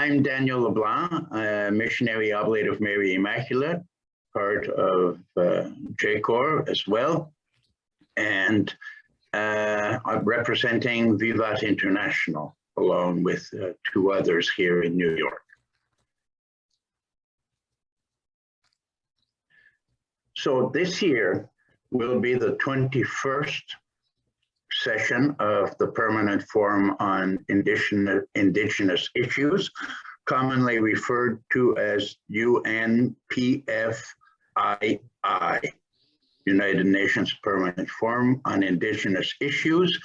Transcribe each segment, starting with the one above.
I'm Daniel LeBlanc, a missionary oblate of Mary Immaculate, part of JCOR as well, and I'm representing Vivat International, along with two others here in New York. So this year will be the 21st session of the Permanent Forum on Indigenous Issues, commonly referred to as UNPFII, United Nations Permanent Forum on Indigenous Issues.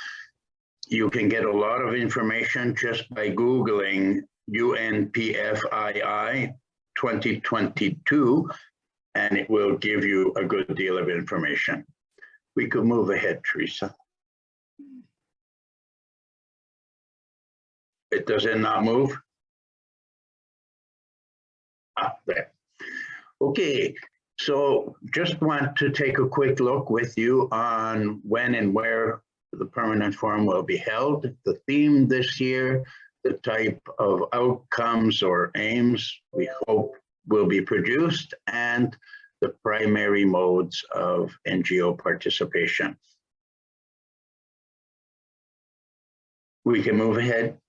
You can get a lot of information just by Googling UNPFII 2022, and it will give you a good deal of information. We could move ahead, Teresa. Does it not move? There. Okay, so just want to take a quick look with you on when and where the Permanent Forum will be held, the theme this year, the type of outcomes or aims we hope will be produced, and the primary modes of NGO participation. We can move ahead.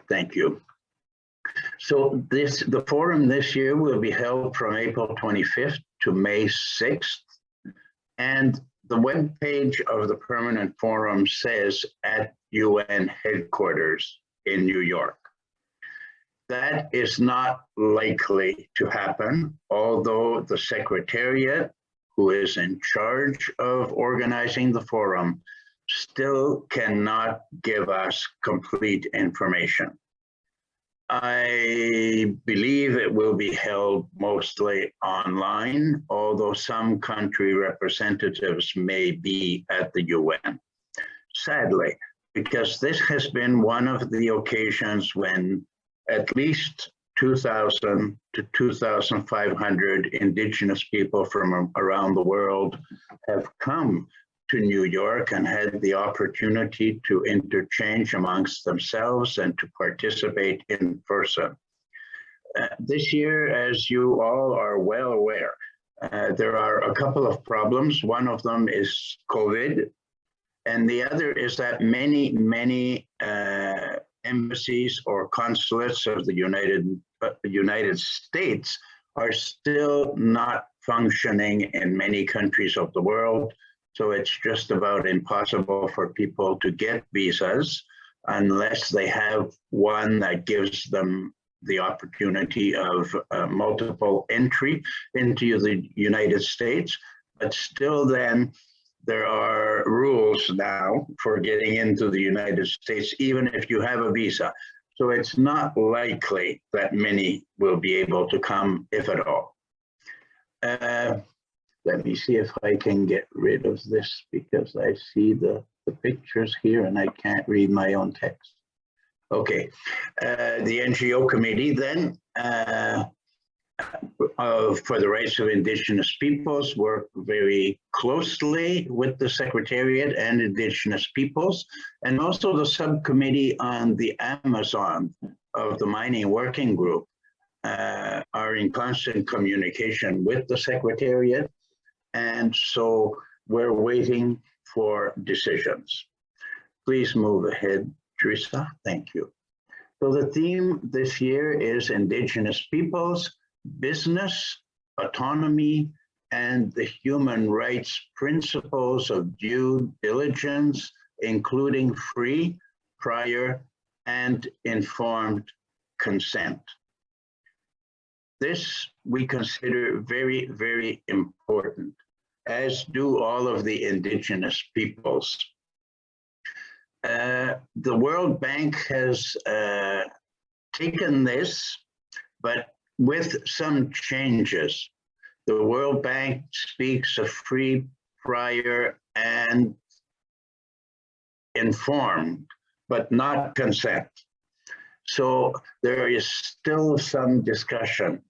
Thank you. So the forum this year will be held from April 25th to May 6th. And the webpage of the Permanent Forum says at UN headquarters in New York. That is not likely to happen, although the Secretariat, who is in charge of organizing the forum, still cannot give us complete information. I believe it will be held mostly online, although some country representatives may be at the UN. Sadly, because this has been one of the occasions when at least 2,000 to 2,500 Indigenous people from around the world have come to New York and had the opportunity to interchange amongst themselves and to participate in person. This year, as you all are well aware, there are a couple of problems. One of them is COVID, and the other is that many embassies or consulates of the United States are still not functioning in many countries of the world. So it's just about impossible for people to get visas unless they have one that gives them the opportunity of multiple entry into the United States. But still then, there are rules now for getting into the United States, even if you have a visa. So it's not likely that many will be able to come, if at all. Let me see if I can get rid of this because I see the pictures here and I can't read my own text. Okay, the NGO committee then for the rights of Indigenous peoples work very closely with the Secretariat and Indigenous peoples, and also the subcommittee on the Amazon of the Mining Working Group are in constant communication with the Secretariat. And so we're waiting for decisions. Please move ahead, Teresa. Thank you. So the theme this year is Indigenous peoples, business, autonomy, and the human rights principles of due diligence, including free, prior, and informed consent. This we consider very, very important, as do all of the Indigenous peoples. The World Bank has taken this, but with some changes. The World Bank speaks of free, prior, and informed, but not consent. So there is still some discussion,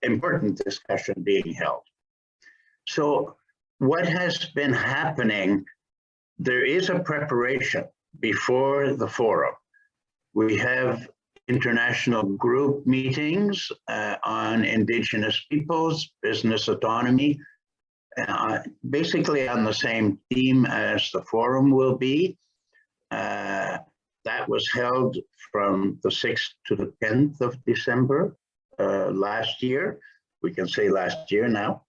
important discussion being held. So what has been happening, there is a preparation before the forum We have international group meetings on Indigenous peoples, business autonomy, basically on the same theme as the forum will be. That was held from the 6th to the 10th of December last year. We can say last year now.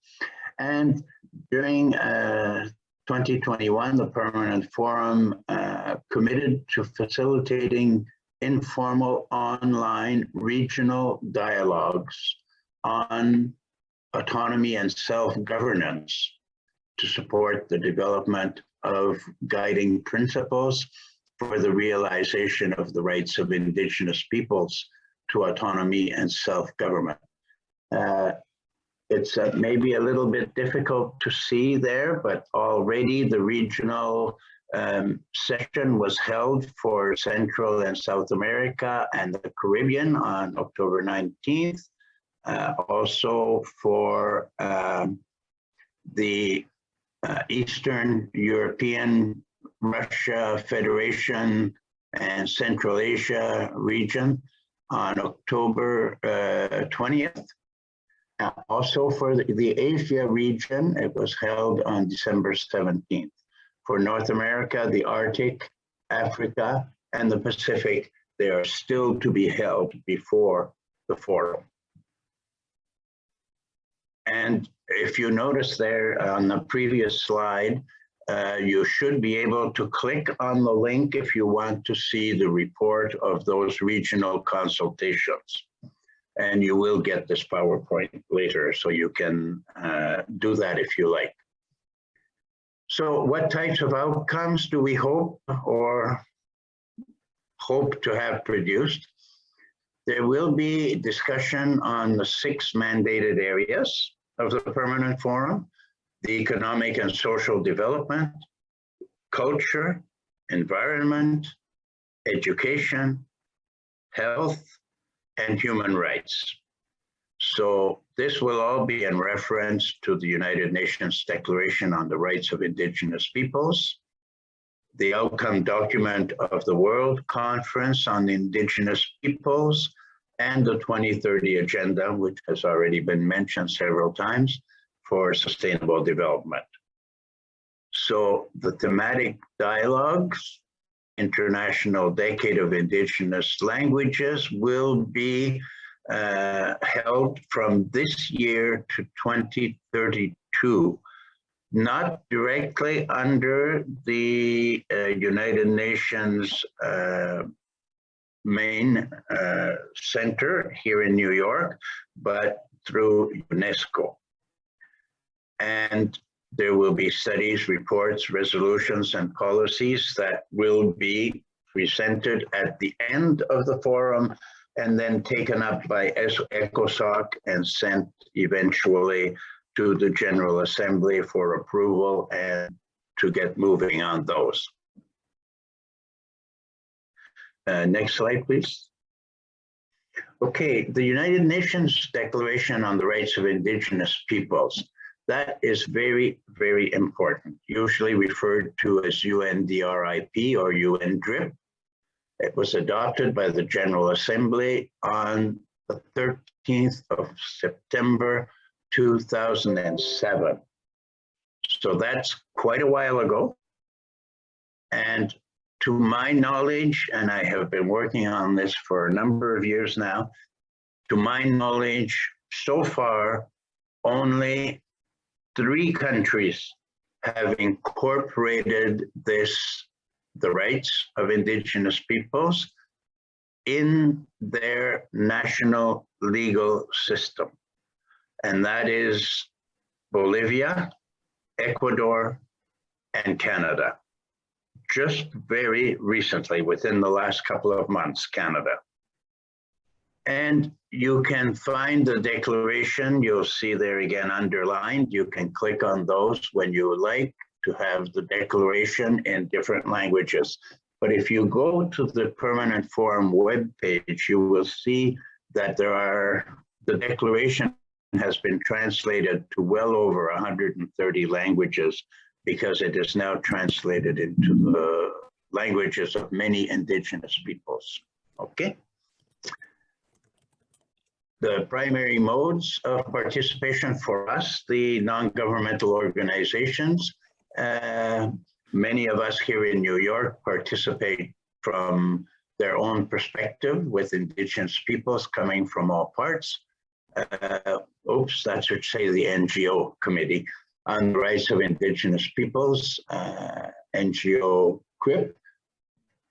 And during 2021, the Permanent Forum committed to facilitating informal online regional dialogues on autonomy and self-governance to support the development of guiding principles for the realization of the rights of Indigenous peoples to autonomy and self-government. It's maybe a little bit difficult to see there, but already the regional session was held for Central and South America and the Caribbean on October 19th. Also for the Eastern European, Russia Federation, and Central Asia region on October 20th. Also for the Asia region, it was held on December 17th. For North America, the Arctic, Africa, and the Pacific, they are still to be held before the forum. And if you notice there on the previous slide, you should be able to click on the link if you want to see the report of those regional consultations. And you will get this PowerPoint later, so you can do that if you like. So what types of outcomes do we hope to have produced? There will be discussion on the 6 mandated areas of the Permanent Forum: the economic and social development, culture, environment, education, health, and human rights. So this will all be in reference to the United Nations Declaration on the Rights of Indigenous Peoples, the outcome document of the World Conference on Indigenous Peoples, and the 2030 Agenda, which has already been mentioned several times, for sustainable development. So the thematic dialogues, International Decade of Indigenous Languages, will be held from this year to 2032, not directly under the United Nations main center here in New York, but through UNESCO. And there will be studies, reports, resolutions, and policies that will be presented at the end of the forum and then taken up by ECOSOC and sent eventually to the General Assembly for approval and to get moving on those. Next slide, please. Okay, the United Nations Declaration on the Rights of Indigenous Peoples. That is very, very important, usually referred to as UNDRIP or UNDRIP. It was adopted by the General Assembly on the 13th of September, 2007. So that's quite a while ago. And to my knowledge, and I have been working on this for a number of years now, to my knowledge, so far, only 3 countries have incorporated the rights of Indigenous peoples in their national legal system. And that is Bolivia, Ecuador, and Canada. Just very recently, within the last couple of months, Canada. And you can find the declaration, you'll see there again underlined. You can click on those when you like to have the declaration in different languages. But if you go to the Permanent Forum webpage, you will see that the declaration has been translated to well over 130 languages because it is now translated into the languages of many Indigenous peoples. Okay. The primary modes of participation for us, the non-governmental organizations, many of us here in New York participate from their own perspective with Indigenous peoples coming from all parts. That should say the NGO Committee on the Rights of Indigenous Peoples, NGO CRIP,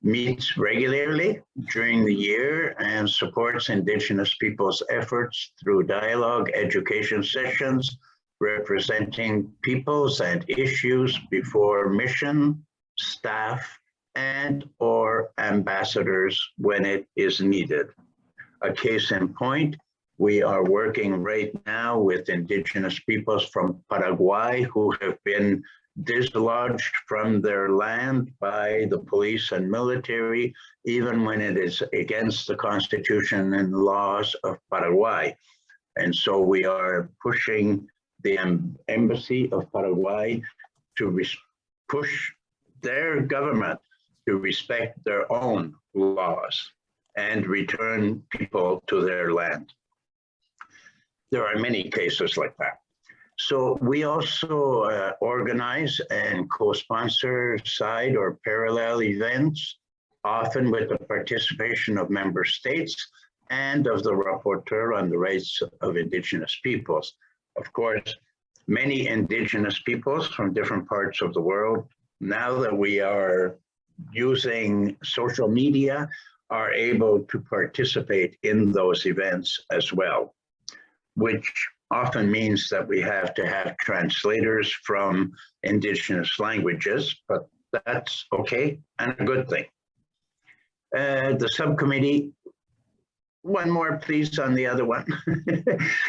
meets regularly during the year and supports Indigenous peoples' efforts through dialogue, education sessions, representing peoples and issues before mission, staff, and/or ambassadors when it is needed. A case in point, we are working right now with Indigenous peoples from Paraguay who have been dislodged from their land by the police and military, even when it is against the constitution and laws of Paraguay. And so we are pushing the embassy of Paraguay to push their government to respect their own laws and return people to their land. There are many cases like that. So we also organize and co-sponsor side or parallel events, often with the participation of member states and of the rapporteur on the rights of Indigenous peoples. Of course, many Indigenous peoples from different parts of the world, now that we are using social media, are able to participate in those events as well, which often means that we have to have translators from Indigenous languages, but that's okay and a good thing. The subcommittee, one more please on the other one.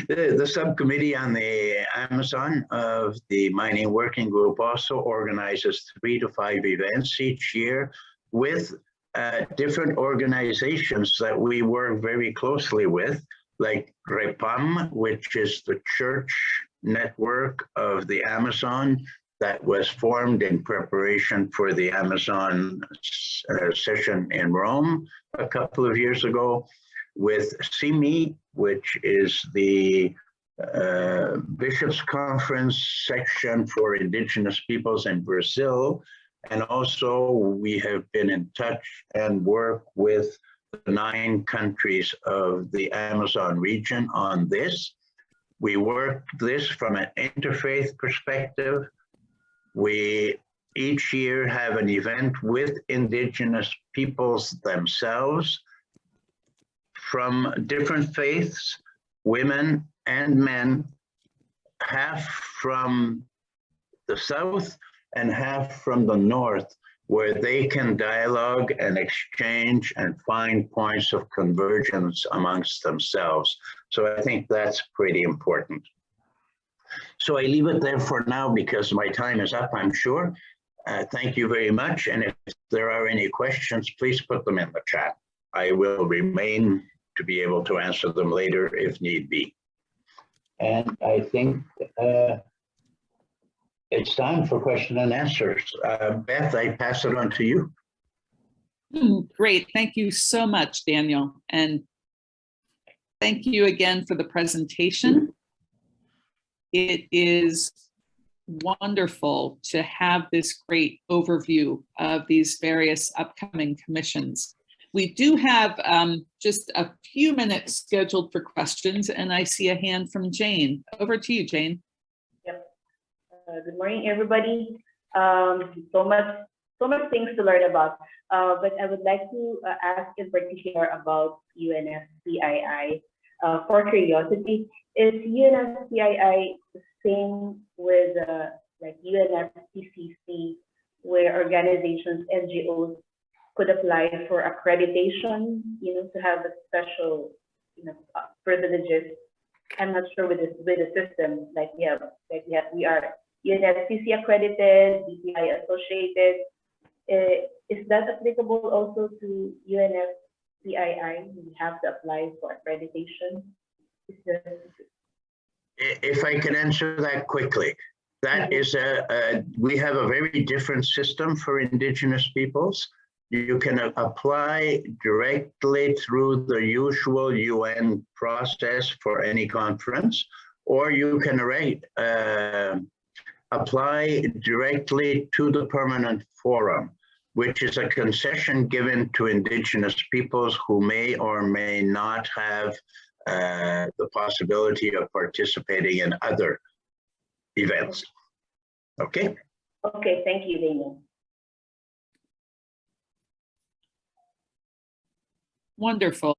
The subcommittee on the Amazon of the Mining Working Group also organizes 3 to 5 events each year with different organizations that we work very closely with, like REPAM, which is the church network of the Amazon that was formed in preparation for the Amazon session in Rome a couple of years ago, with CIMI, which is the Bishops' Conference section for Indigenous peoples in Brazil. And also we have been in touch and work with the 9 countries of the Amazon region on this. We work this from an interfaith perspective. We each year have an event with Indigenous peoples themselves from different faiths, women and men, half from the south and half from the north, where they can dialogue and exchange and find points of convergence amongst themselves. So I think that's pretty important. So I leave it there for now because my time is up, I'm sure. Thank you very much. And if there are any questions, please put them in the chat. I will remain to be able to answer them later if need be. And I think it's time for question and answers. Beth, I pass it on to you. Great, thank you so much, Daniel. And thank you again for the presentation. It is wonderful to have this great overview of these various upcoming commissions. We do have just a few minutes scheduled for questions, and I see a hand from Jane. Over to you, Jane. Yep. Good morning, everybody. So much things to learn about, but I would like to ask in particular about UNFCII. For curiosity, is UNFCII the same with like UNFCCC, where organizations, NGOs could apply for accreditation, to have a special, privileges? I'm not sure with the system like we are UNFCC accredited, DPI associated. Is that applicable also to UNFCII? We have to apply for accreditation. If I can answer that quickly, that is we have a very different system for Indigenous peoples. You can apply directly through the usual UN process for any conference, or you can apply directly to the permanent forum, which is a concession given to Indigenous peoples who may or may not have the possibility of participating in other events. Okay? Okay, thank you, Daniel. Wonderful.